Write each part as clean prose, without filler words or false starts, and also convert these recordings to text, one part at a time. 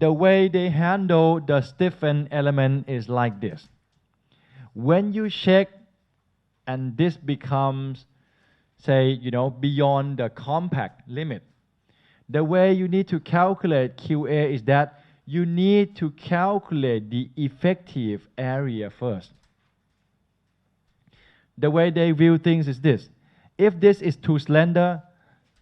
the way they handle the stiffened element is like this. When you check and this becomes, say, beyond the compact limit, the way you need to calculate QA is that you need to calculate the effective area first. The way they view things is this. If this is too slender,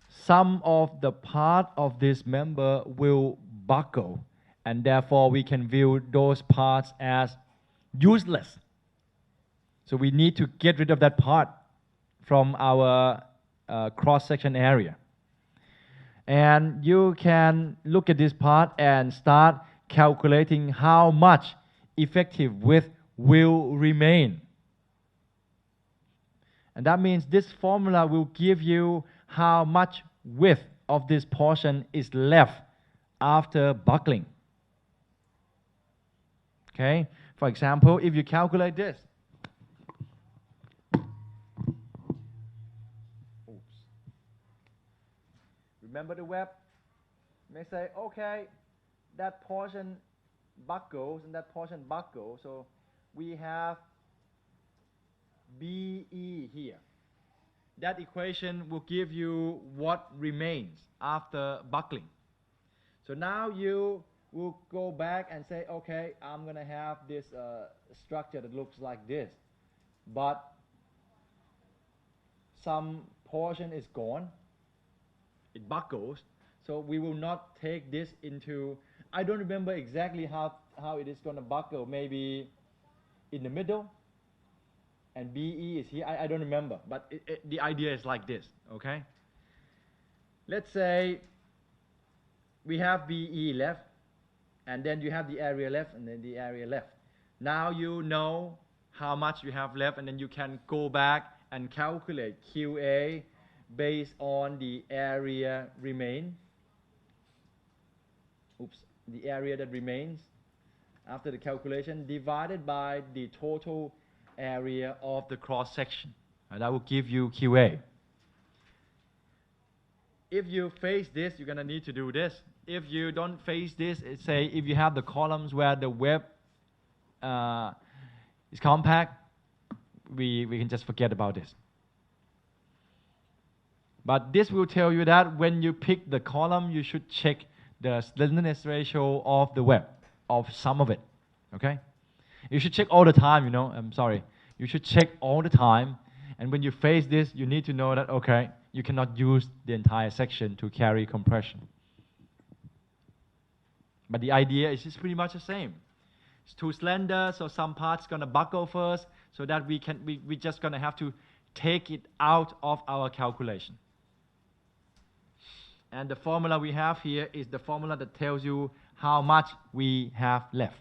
some of the part of this member will buckle, and therefore we can view those parts as useless. So we need to get rid of that part from our cross-section area. And you can look at this part and start calculating how much effective width will remain. And that means this formula will give you how much width of this portion is left after buckling. Okay? For example, if you calculate this, remember the web? You may say, okay, that portion buckles and that portion buckles, so we have BE here. That equation will give you what remains after buckling. So now you will go back and say, okay, I'm going to have this structure that looks like this, but some portion is gone. It buckles, so we will not take this into, I don't remember exactly how it is going to buckle, maybe in the middle, and BE is here, I don't remember, but the idea is like this, okay? Let's say we have BE left, and then you have the area left, and then the area left. Now you know how much you have left, and then you can go back and calculate QA based on the area the area that remains after the calculation divided by the total area of the cross section. And that will give you QA. If you face this, you're going to need to do this. If you don't face this, say if you have the columns where the web is compact, we can just forget about this. But this will tell you that when you pick the column, you should check the slenderness ratio of the web, of some of it, okay? You should check all the time, I'm sorry. You should check all the time, and when you face this, you need to know that, okay, you cannot use the entire section to carry compression. But the idea is just pretty much the same. It's too slender, so some parts gonna buckle first, so that we just gonna have to take it out of our calculation. And the formula we have here is the formula that tells you how much we have left.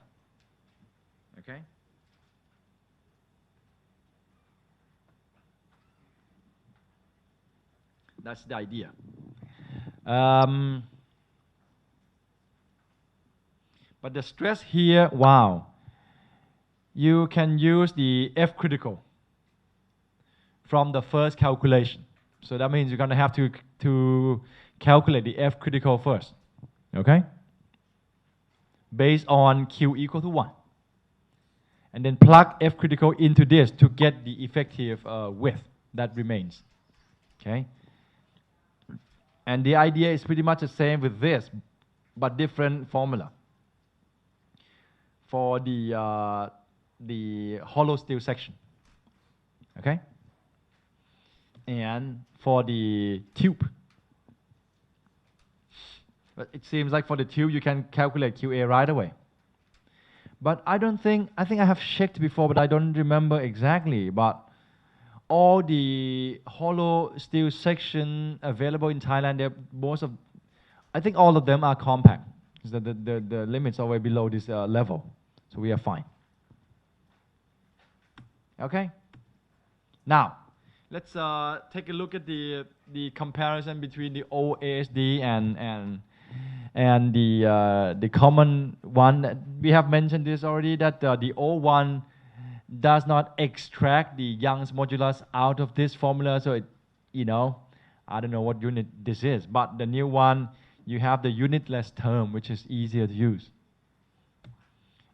Okay? That's the idea. But the stress here, wow. You can use the F critical from the first calculation. So that means you're going to have to calculate the F critical first, okay? Based on Q equal to 1. And then plug F critical into this to get the effective width that remains, okay? And the idea is pretty much the same with this, but different formula. For the hollow steel section, okay? And for the tube. But it seems like for the tube, you can calculate QA right away. But I think I have checked before, but I don't remember exactly. But all the hollow steel section available in Thailand, I think all of them are compact. The limits are way below this level. So we are fine. Okay? Now, let's take a look at the comparison between the old ASD and the common one. We have mentioned this already, that the old one does not extract the Young's modulus out of this formula. So, I don't know what unit this is. But the new one, you have the unitless term, which is easier to use.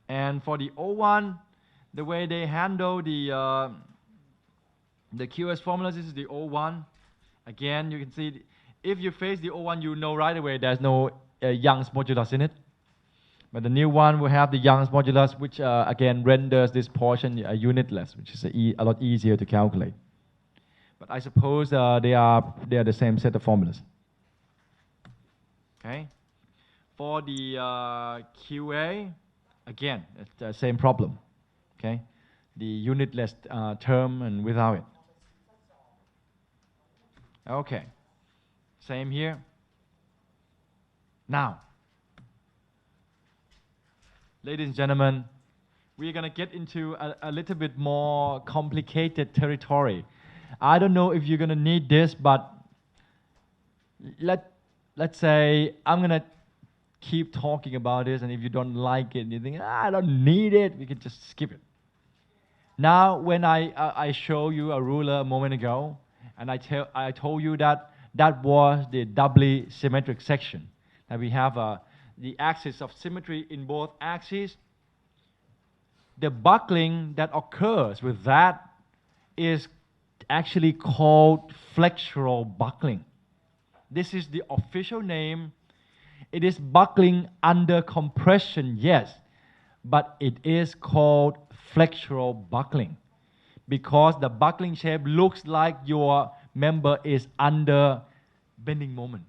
And for the O1, the way they handle the QS formulas, this is the O1. Again, you can see if you face the O1, you know right away there's no Young's modulus in it. But the new one will have the Young's modulus, which again renders this portion unitless, which is a lot easier to calculate. But I suppose they are the same set of formulas. Okay. For the QA, again, it's the same problem. Okay, the unitless term and without it. Okay, same here. Now, ladies and gentlemen, we're going to get into a little bit more complicated territory. I don't know if you're going to need this, but let's say I'm going to keep talking about this, and if you don't like it and you think, I don't need it, we can just skip it. Now, when I show you a ruler a moment ago, and I told you that was the doubly symmetric section, that we have the axis of symmetry in both axes. The buckling that occurs with that is actually called flexural buckling. This is the official name. It is buckling under compression, yes, but it is called flexural buckling because the buckling shape looks like your member is under bending moment.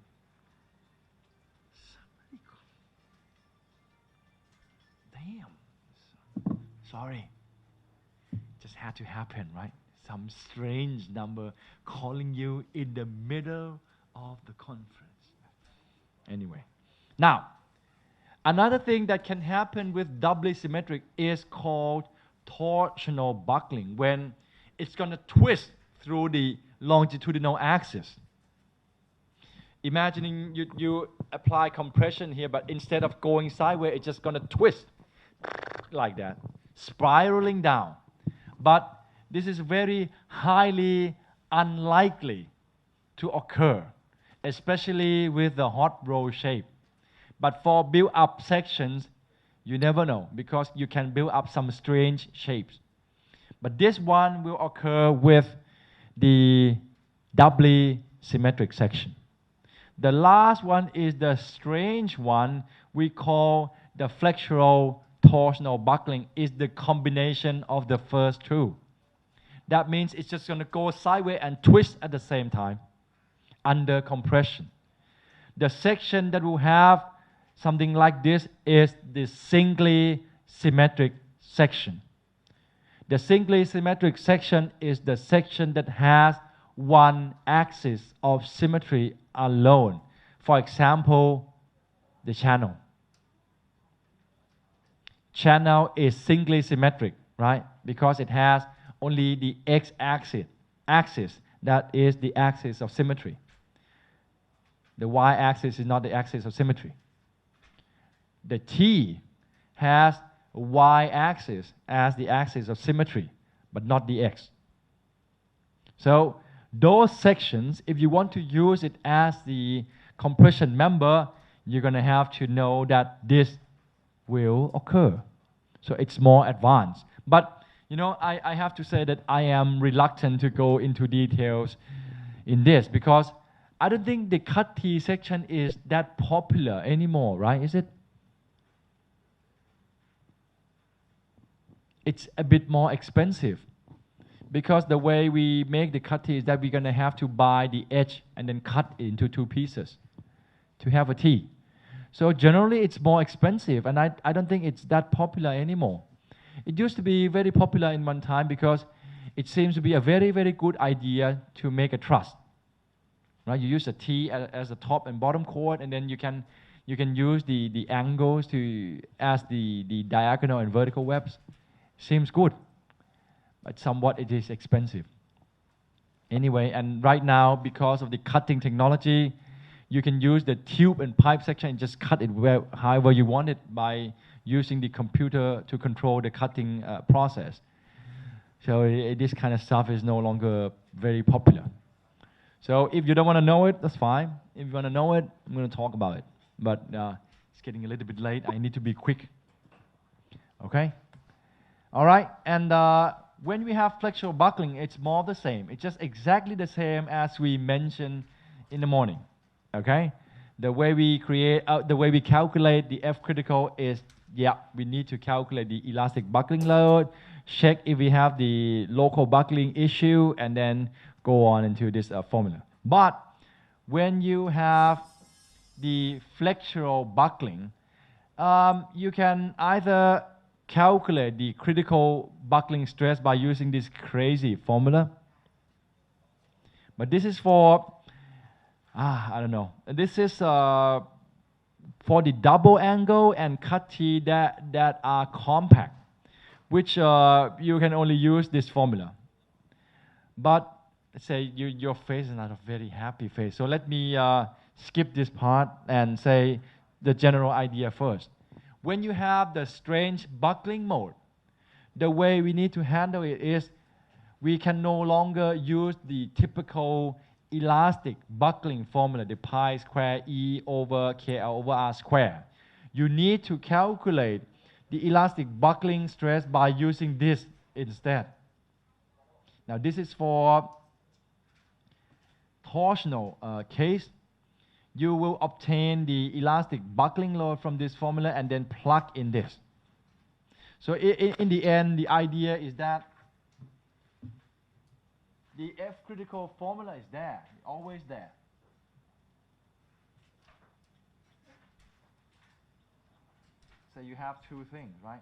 Damn. Sorry. Just had to happen, right? Some strange number calling you in the middle of the conference. Anyway. Now, another thing that can happen with doubly symmetric is called torsional buckling, when it's going to twist through the longitudinal axis. Imagining you apply compression here, but instead of going sideways, it's just going to twist like that, spiraling down. But this is very highly unlikely to occur, especially with the hot roll shape. But for build-up sections, you never know, because you can build up some strange shapes. But this one will occur with the doubly symmetric section. The last one is the strange one we call the flexural torsional buckling. Is the combination of the first two. That means it's just going to go sideways and twist at the same time under compression. The section that will have something like this is the singly symmetric section. The singly symmetric section is the section that has one axis of symmetry alone. For example, the channel. Channel is singly symmetric, right? Because it has only the x-axis that is the axis of symmetry. The y-axis is not the axis of symmetry. The T has y-axis as the axis of symmetry, but not the x. So those sections, if you want to use it as the compression member, you're going to have to know that this will occur. So it's more advanced. But, you know, I have to say that I am reluctant to go into details in this because I don't think the cut T section is that popular anymore, right? Is it? It's a bit more expensive because the way we make the cut T is that we're going to have to buy the edge and then cut it into two pieces to have a T. So generally it's more expensive, and I don't think it's that popular anymore. It used to be very popular in one time because it seems to be a very, very good idea to make a truss. Right? You use a T as the top and bottom chord, and then you can use the angles as the diagonal and vertical webs. Seems good, but somewhat it is expensive. Anyway, and right now, because of the cutting technology, you can use the tube and pipe section and just cut it however you want it by using the computer to control the cutting process. So this kind of stuff is no longer very popular. So if you don't want to know it, that's fine. If you want to know it, I'm going to talk about it. but it's getting a little bit late. I need to be quick. Okay? All right, and when we have flexural buckling, it's more the same. It's just exactly the same as we mentioned in the morning. Okay? The way we the way we calculate the F critical is, yeah, we need to calculate the elastic buckling load, check if we have the local buckling issue, and then go on into this formula. But when you have the flexural buckling, you can either calculate the critical buckling stress by using this crazy formula. But this is for, I don't know. This is for the double angle and cut T that are compact, which you can only use this formula. But let's say your face is not a very happy face. So let me skip this part and say the general idea first. When you have the strange buckling mode, the way we need to handle it is we can no longer use the typical elastic buckling formula, the pi square E over KL over R square. You need to calculate the elastic buckling stress by using this instead. Now this is for torsional case. You will obtain the elastic buckling load from this formula and then plug in this. So in the end, the idea is that the F critical formula is there, always there. So you have two things, right?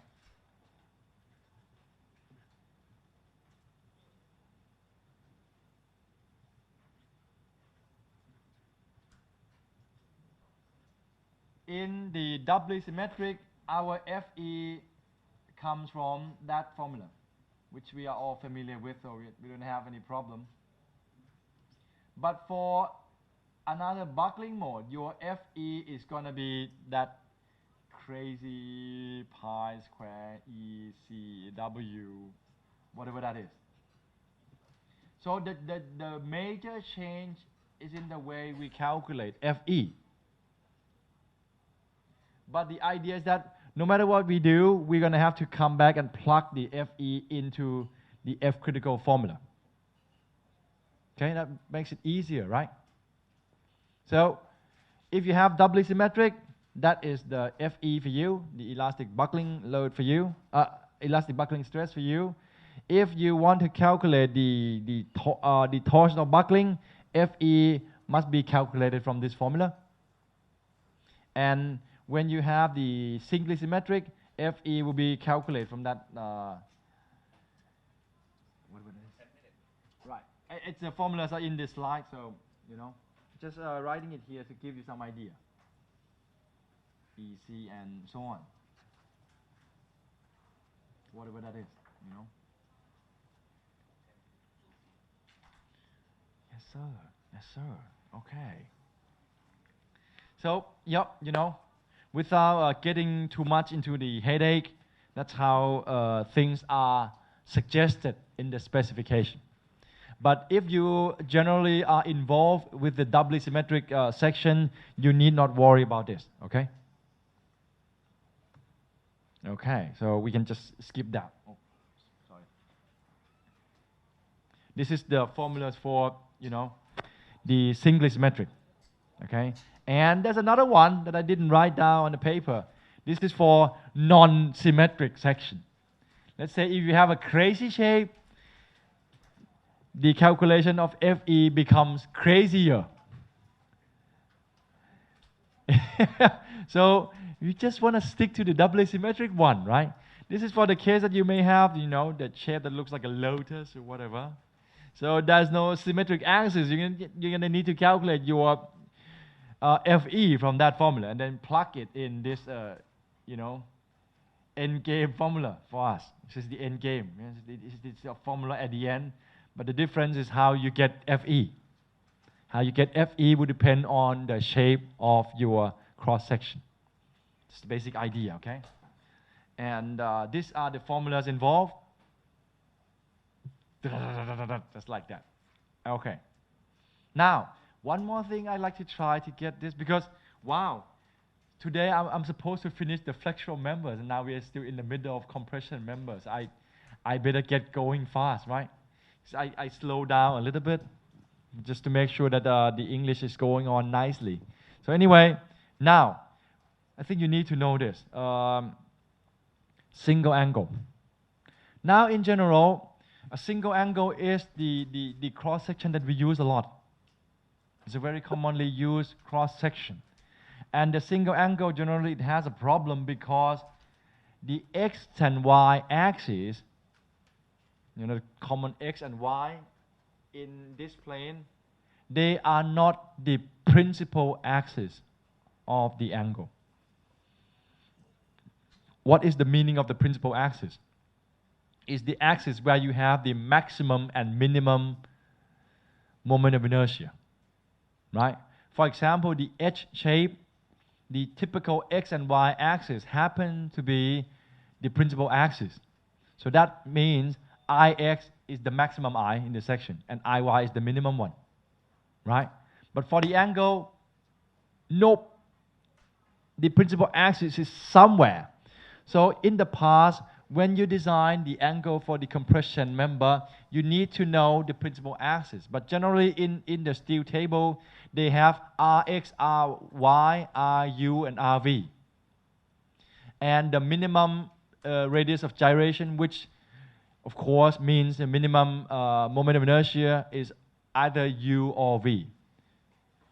In the doubly symmetric, our Fe comes from that formula, which we are all familiar with, so we don't have any problem. But for another buckling mode, your Fe is going to be that crazy pi square E C W, whatever that is. So the major change is in the way we calculate Fe. But the idea is that no matter what we do, we're going to have to come back and plug the Fe into the F critical formula. Okay, that makes it easier, right? So if you have doubly symmetric, that is the Fe for you, the elastic buckling load for you, elastic buckling stress for you. If you want to calculate the torsional buckling, Fe must be calculated from this formula. And when you have the singly symmetric, Fe will be calculated from that. What was it? Right. It's the formulas are in this slide, so you know, just writing it here to give you some idea. EC and so on. Whatever that is, you know. Yes, sir. Yes, sir. Okay. So, yep, you know, without getting too much into the headache, that's how things are suggested in the specification. But if you generally are involved with the doubly symmetric section, you need not worry about this, okay? Okay, so we can just skip that. Oh, sorry. This is the formulas for, you know, the singly symmetric, okay? And there's another one that I didn't write down on the paper. This is for non-symmetric section. Let's say if you have a crazy shape, the calculation of Fe becomes crazier. So you just want to stick to the doubly symmetric one, right? This is for the case that you may have, you know, the shape that looks like a lotus or whatever. So there's no symmetric axis. You're going to need to calculate your Fe from that formula and then plug it in this, you know, end game formula for us. This is the end game. It's a formula at the end, but the difference is how you get Fe. How you get Fe would depend on the shape of your cross section. It's the basic idea, okay? And these are the formulas involved. Just like that. Okay. Now, one more thing I'd like to try to get this because, wow, today I'm supposed to finish the flexural members, and now we are still in the middle of compression members. I better get going fast, right? So I slow down a little bit just to make sure that the English is going on nicely. So anyway, now I think you need to know this. Single angle. Now in general, a single angle is the cross section that we use a lot. It's a very commonly used cross section. And the single angle generally it has a problem because the x and y axis, the common x and y in this plane, they are not the principal axis of the angle. What is the meaning of the principal axis? It's the axis where you have the maximum and minimum moment of inertia, right? For example, the H shape, the typical x and y axis happen to be the principal axis. So that means Ix is the maximum I in the section and Iy is the minimum one, right? But for the angle, nope. The principal axis is somewhere. So in the past, when you design the angle for the compression member, you need to know the principal axis. But generally in the steel table, they have Rx, Ry, Ru, and Rv. And the minimum radius of gyration, which of course means the minimum moment of inertia, is either U or V.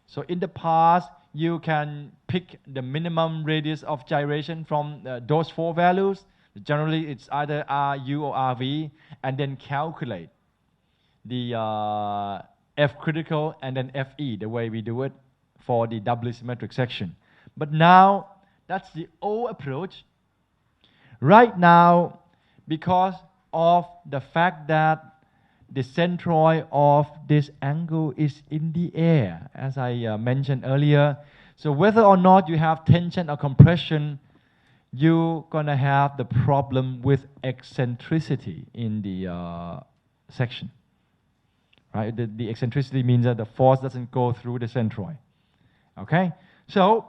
So in the past, you can pick the minimum radius of gyration from those four values. Generally, it's either Ru or Rv, and then calculate the F critical and then Fe, the way we do it for the doubly symmetric section. But now, that's the old approach. Right now, because of the fact that the centroid of this angle is in the air, as I mentioned earlier. So whether or not you have tension or compression, you're gonna have the problem with eccentricity in the section, right? The eccentricity means that the force doesn't go through the centroid, okay? So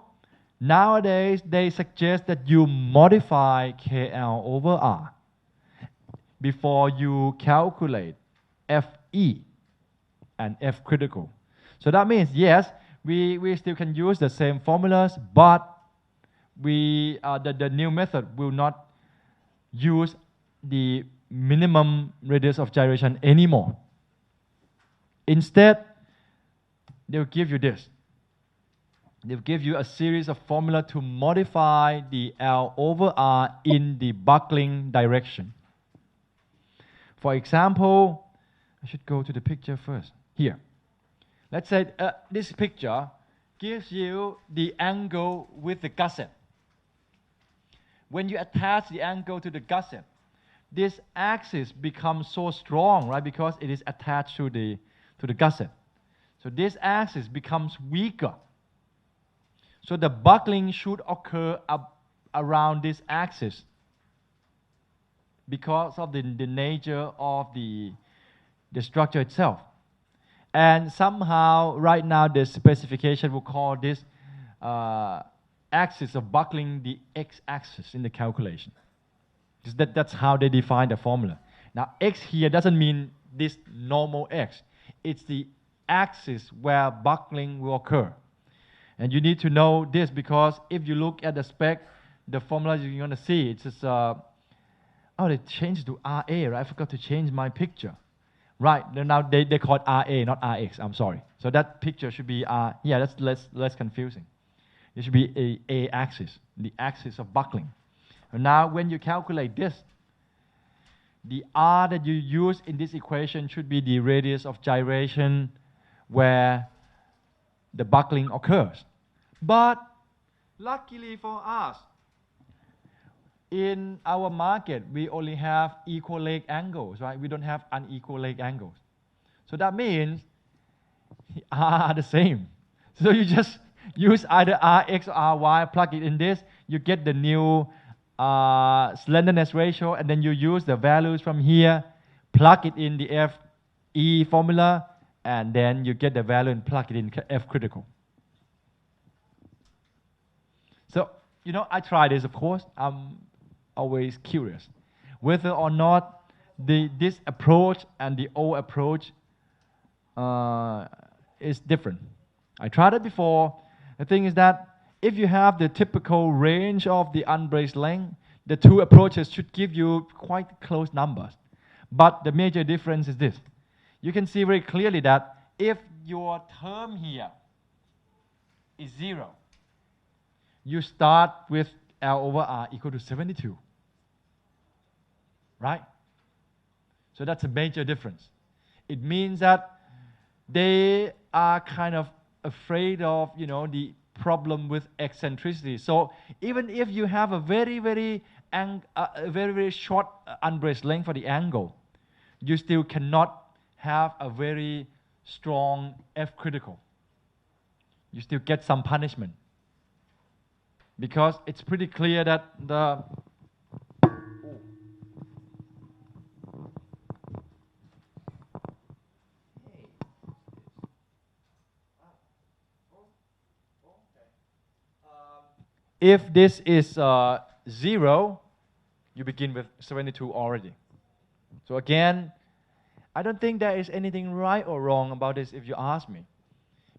nowadays, they suggest that you modify KL over R before you calculate Fe and F critical. So that means, yes, we still can use the same formulas, but the new method will not use the minimum radius of gyration anymore. Instead, they'll give you this. They'll give you a series of formula to modify the L over R in the buckling direction. For example, I should go to the picture first. Here. Let's say this picture gives you the angle with the gusset. When you attach the angle to the gusset, this axis becomes so strong, right? Because it is attached to the gusset. So this axis becomes weaker. So the buckling should occur around this axis because of the nature of the structure itself. And somehow, right now, the specification will call this axis of buckling the x-axis in the calculation. That's how they define the formula. Now, x here doesn't mean this normal x. It's the axis where buckling will occur. And you need to know this because if you look at the spec, the formula you're going to see, it's just, they changed to RA, right? I forgot to change my picture. Right, now they call it RA, not RX, I'm sorry. So that picture should be, that's less confusing. It should be a axis, the axis of buckling. And now when you calculate this, the R that you use in this equation should be the radius of gyration where the buckling occurs. But luckily for us, in our market, we only have equal leg angles, right? We don't have unequal leg angles. So that means are the same. So you just use either Rx or Ry, plug it in this, you get the new slenderness ratio, and then you use the values from here, plug it in the Fe formula, and then you get the value and plug it in F critical. So, I try this, of course. I'm always curious whether or not this approach and the old approach is different. I tried it before. The thing is that if you have the typical range of the unbraced length, the two approaches should give you quite close numbers. But the major difference is this. You can see very clearly that if your term here is 0, you start with L over R equal to 72. Right? So that's a major difference. It means that they are kind of afraid of, the problem with eccentricity. So even if you have a very, very short unbraced length for the angle, you still cannot have a very strong F critical. You still get some punishment. Because it's pretty clear that if this is 0, you begin with 72 already. So again, I don't think there is anything right or wrong about this if you ask me.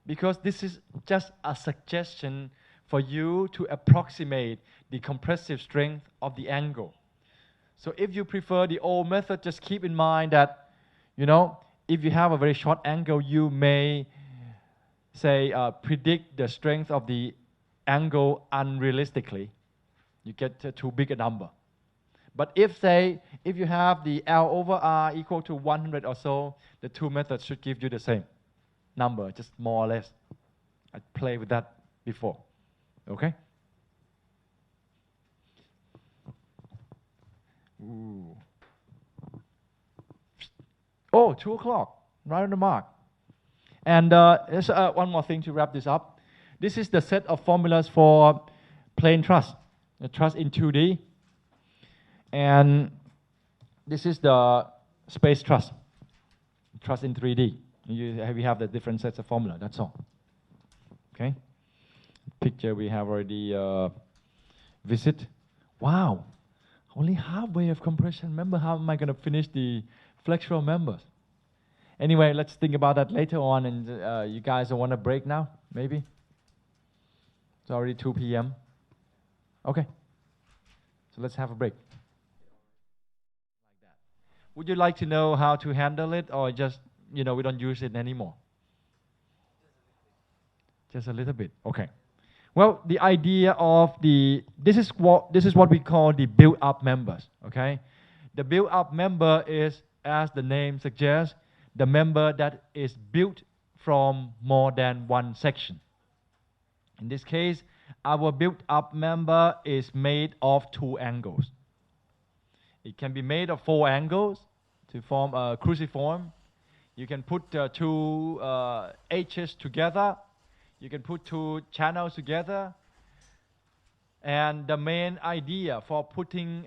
Because this is just a suggestion for you to approximate the compressive strength of the angle. So if you prefer the old method, just keep in mind that, if you have a very short angle, you may, say, predict the strength of the angle unrealistically. You get too big a number. But if you have the L over R equal to 100 or so, the two methods should give you the same number, just more or less. I played with that before. Okay? Ooh. Oh, 2 o'clock, right on the mark. And there's one more thing to wrap this up. This is the set of formulas for plane truss, the truss in 2D. And this is the space truss in 3D. We have the different sets of formula, that's all. Okay? Picture we have already visit. Wow, only halfway of compression. Remember, how am I going to finish the flexural members? Anyway, let's think about that later on. And you guys want a break now, maybe? It's already 2 p.m. Okay, so let's have a break. Like that. Would you like to know how to handle it, or just, we don't use it anymore? Just a little bit. Okay. Well, the idea of this is what we call the build-up members. Okay, the build-up member is, as the name suggests, the member that is built from more than one section. In this case, our built-up member is made of 2 angles. It can be made of 4 angles to form a cruciform. You can put 2 H's together. You can put 2 channels together. And the main idea for putting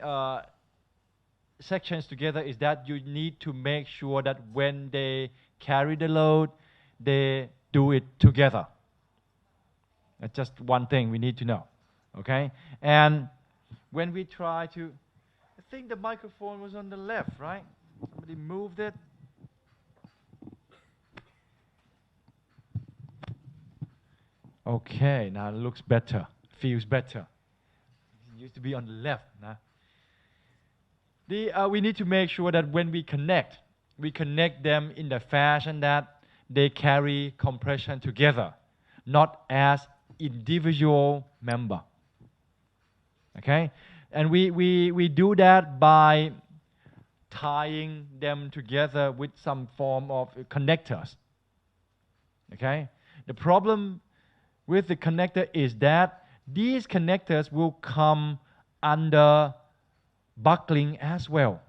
sections together is that you need to make sure that when they carry the load, they do it together. That's just one thing we need to know, okay? And when we try to, I think the microphone was on the left, right? Somebody moved it. Okay, now it looks better, feels better. It used to be on the left. Nah? We need to make sure that when we connect them in the fashion that they carry compression together, not as individual member. Okay? And we do that by tying them together with some form of connectors. Okay? The problem with the connector is that these connectors will come under buckling as well.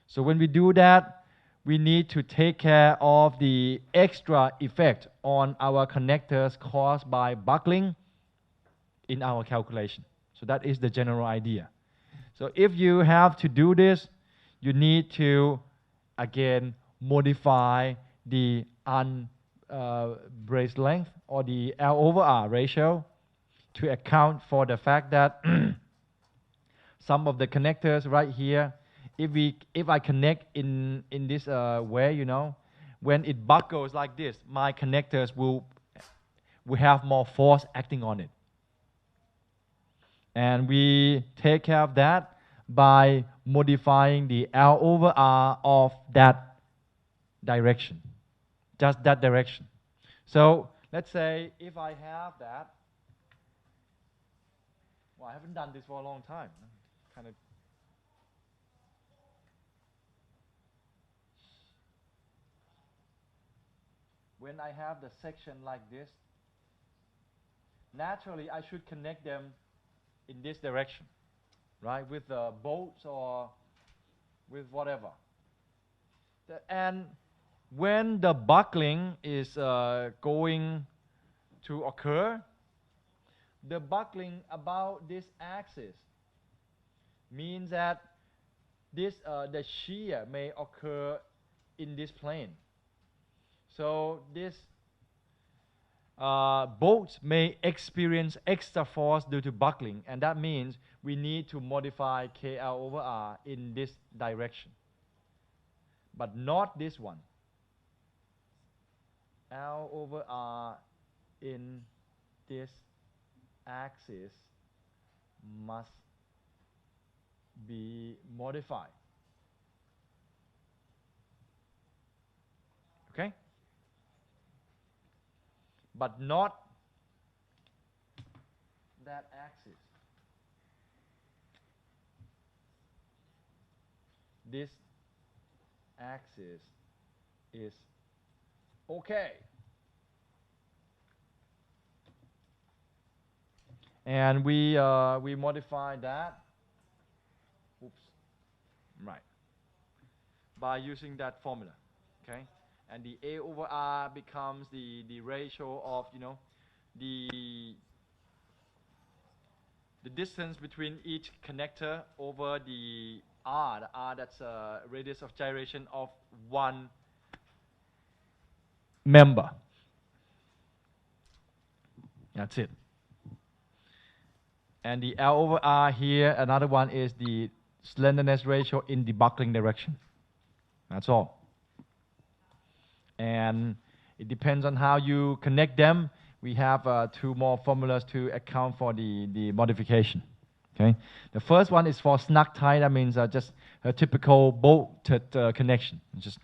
So when we do that, we need to take care of the extra effect on our connectors caused by buckling in our calculation. So that is the general idea. So if you have to do this, you need to, again, modify the unbraced length or the L over R ratio to account for the fact that some of the connectors right here, if I connect in this way, you know, when it buckles like this, my connectors will have more force acting on it. And we take care of that by modifying the L over R of that direction, just that direction. So let's say if I have that, well, I haven't done this for a long time. Kind of. When I have the section like this, naturally I should connect them in this direction, right? With bolts or with whatever. And when the buckling is going to occur, the buckling about this axis means that this the shear may occur in this plane. So this bolts may experience extra force due to buckling, and that means we need to modify KL over R in this direction, but not this one. L over R in this axis must be modified. Okay? But not that axis. This axis is okay. And we modify that. Oops. Right. By using that formula. Okay? And the A over R becomes the ratio of, you know, the distance between each connector over the R that's a radius of gyration of one member. That's it. And the L over R here, another one is the slenderness ratio in the buckling direction. That's all. And it depends on how you connect them. We have two more formulas to account for the modification. Okay. The first one is for snug tight. That means just a typical bolted connection. Just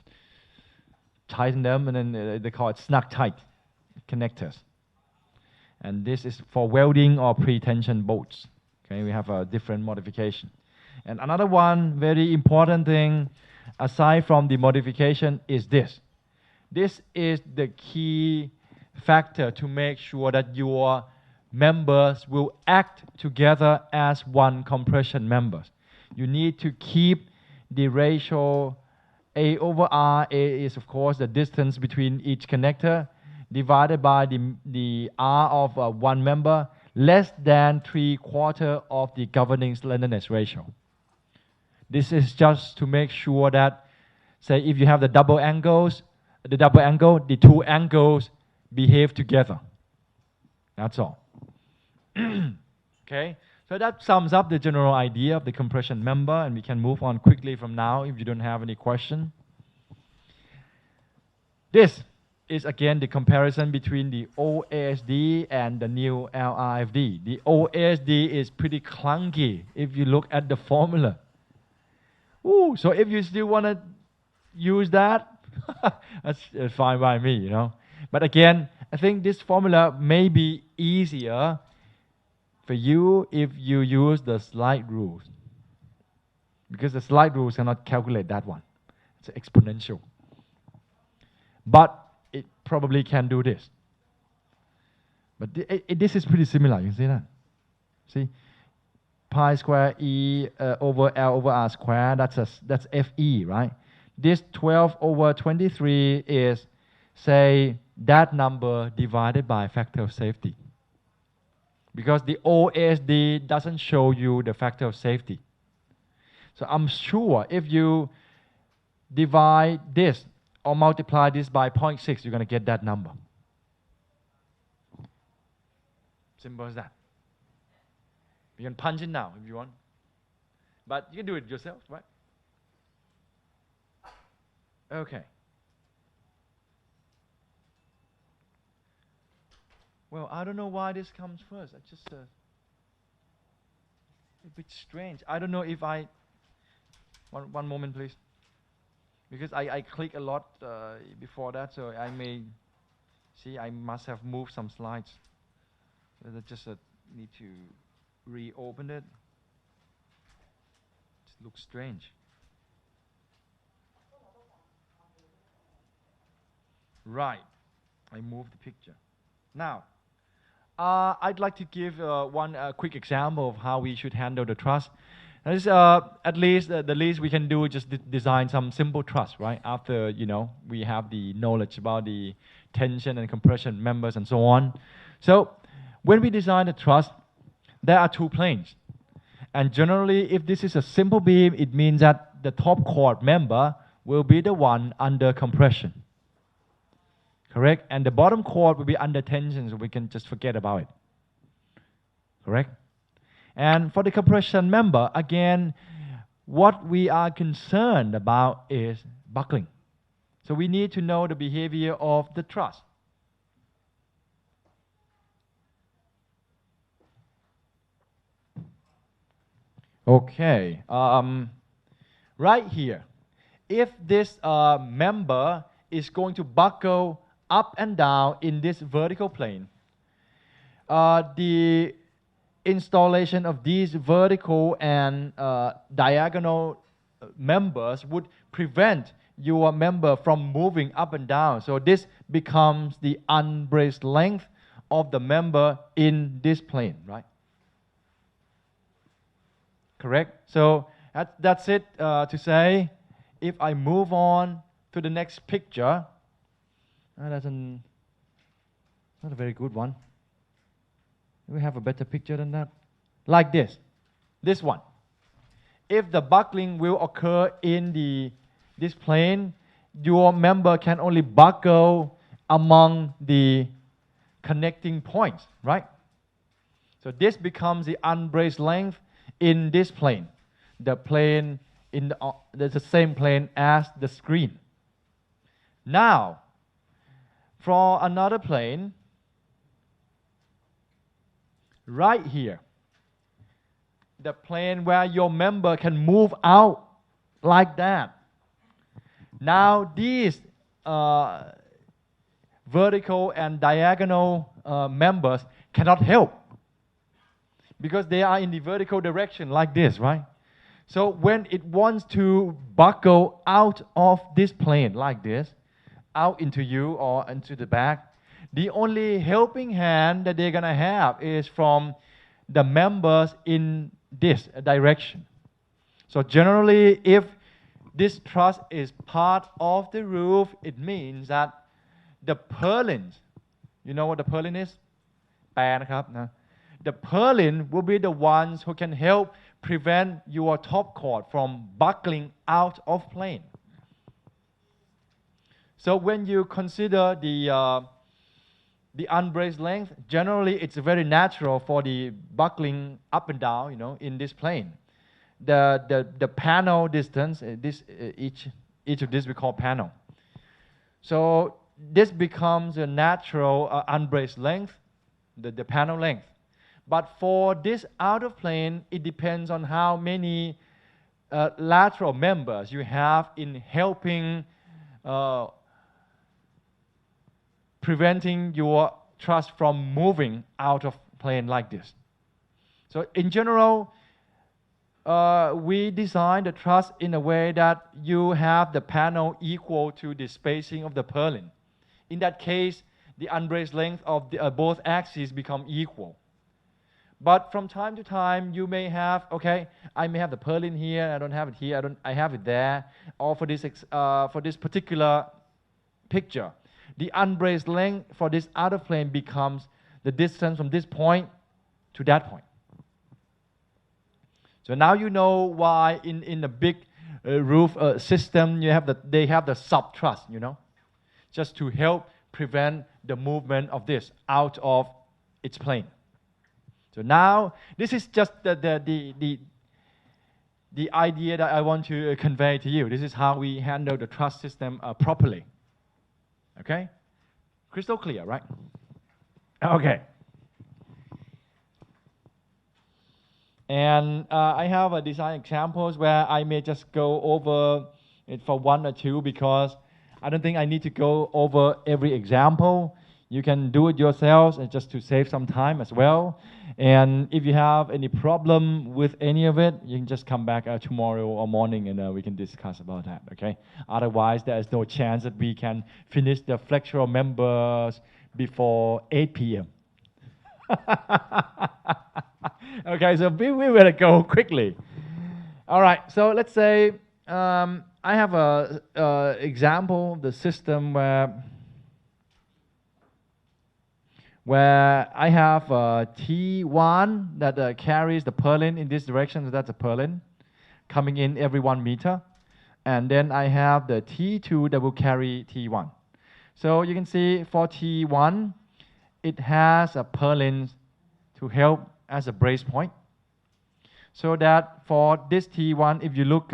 tighten them, and then they call it snug tight connectors. And this is for welding or pre-tension bolts. Okay, we have a different modification. And another one very important thing, aside from the modification, is this. This is the key factor to make sure that your members will act together as one compression members. You need to keep the ratio A over R. A is, of course, the distance between each connector, divided by the R of one member, less than 3/4 of the governing slenderness ratio. This is just to make sure that, say, if you have the double angle, the two angles behave together. That's all. Okay, so that sums up the general idea of the compression member, and we can move on quickly from now if you don't have any question. This is again the comparison between the OASD and the new LRFD. The OASD is pretty clunky if you look at the formula. Ooh, so if you still want to use that, that's fine by me, you know. But again, I think this formula may be easier for you if you use the slide rules, because the slide rules cannot calculate that one. It's exponential. But it probably can do this. But this is pretty similar, you see that? See? Pi square E over L over R square, that's FE, right? This 12 over 23 is, say, that number divided by factor of safety. Because the OASD doesn't show you the factor of safety. So I'm sure if you divide this or multiply this by 0.6, you're going to get that number. Simple as that. You can punch it now if you want. But you can do it yourself, right? Okay. Well, I don't know why this comes first. I just a bit strange. I don't know if I... One moment, please. Because I click a lot before that, so I may... See, I must have moved some slides. I just need to reopen it. It looks strange. Right. I moved the picture. Now, I'd like to give one quick example of how we should handle the truss. This, at least the least we can do is just design some simple truss, right? After we have the knowledge about the tension and compression members and so on. So when we design the truss, there are two planes, and generally, if this is a simple beam, it means that the top chord member will be the one under compression. Correct? And the bottom chord will be under tension, so we can just forget about it. Correct? And for the compression member, again, what we are concerned about is buckling. So we need to know the behavior of the truss. Okay, right here, if this member is going to buckle up and down in this vertical plane, the installation of these vertical and diagonal members would prevent your member from moving up and down. So this becomes the unbraced length of the member in this plane, right? Correct? So that's it to say, if I move on to the next picture, that's not a very good one. Do we have a better picture than that? Like this one. If the buckling will occur in this plane, your member can only buckle among the connecting points, right? So this becomes the unbraced length in this plane. The plane there's the same plane as the screen. Now, for another plane, right here, the plane where your member can move out like that. Now these vertical and diagonal members cannot help, because they are in the vertical direction like this, right? So when it wants to buckle out of this plane like this, out into you or into the back, the only helping hand that they're going to have is from the members in this direction. So generally, if this truss is part of the roof, it means that the purlins, you know what the purlin is? แปรนะครับนะ The purlin will be the ones who can help prevent your top chord from buckling out of plane. So when you consider the unbraced length, generally it's very natural for the buckling up and down, in this plane. The panel distance, each of this we call panel. So this becomes a natural unbraced length, the panel length. But for this outer plane, it depends on how many lateral members you have in helping preventing your truss from moving out of plane like this. So in general, we design the truss in a way that you have the panel equal to the spacing of the purlin. In that case, the unbraced length of both axes become equal. But from time to time, you may have, I may have the purlin here, I don't have it here, I have it there. Or for this particular picture, the unbraced length for this outer plane becomes the distance from this point to that point. So now you know why in the big roof system they have the sub truss, just to help prevent the movement of this out of its plane. So So now this is just the idea that I want to convey to you. This is how we handle the trust system properly. Okay? Crystal clear, right? Okay. And I have a design examples where I may just go over it for one or two because I don't think I need to go over every example. You can do it yourselves and just to save some time as well. And if you have any problem with any of it, you can just come back tomorrow or morning and we can discuss about that, okay? Otherwise, there is no chance that we can finish the flexural members before 8 p.m. Okay, so we will go quickly. All right, so let's say I have a example of the system where I have T1 that carries the purlin in this direction, so that's a purlin coming in every 1 meter. And then I have the T2 that will carry T1. So you can see for T1, it has a purlin to help as a brace point. So that for this T1, if you look,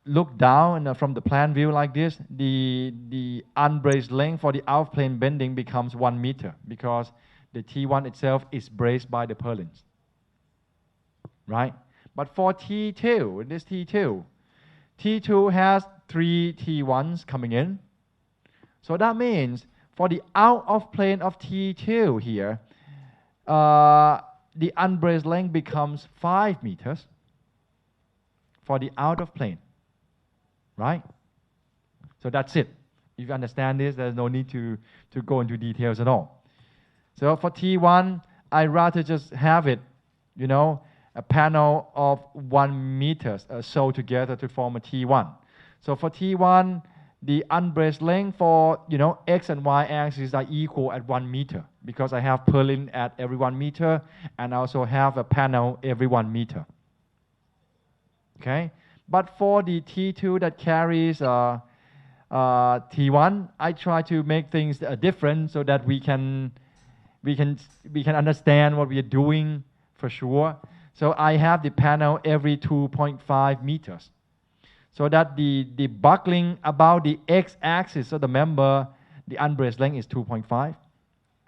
look down from the plan view like this, the unbraced length for the out-plane bending becomes 1 meter because the T1 itself is braced by the purlins, right? But for T2, this T2 has 3 T1s coming in. So that means for the out of plane of T2 here, the unbraced length becomes 5 meters for the out of plane. Right? So that's it. If you understand this, there's no need to go into details at all. So for T1, I'd rather just have it, you know, a panel of 1 meter sewed together to form a T1. So for T1, the unbraced length for, you know, X and Y axes are equal at 1 meter because I have purlin at every 1 meter and I also have a panel every 1 meter. Okay? But for the T2 that carries T1, I try to make things different so that we can understand what we are doing for sure. So I have the panel every 2.5 meters. So that the buckling about the x-axis of the member, the unbraced length is 2.5,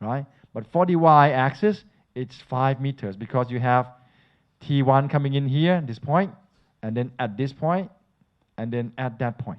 right? But for the y-axis, it's 5 meters because you have T1 coming in here, this point, and then at this point, and then at that point.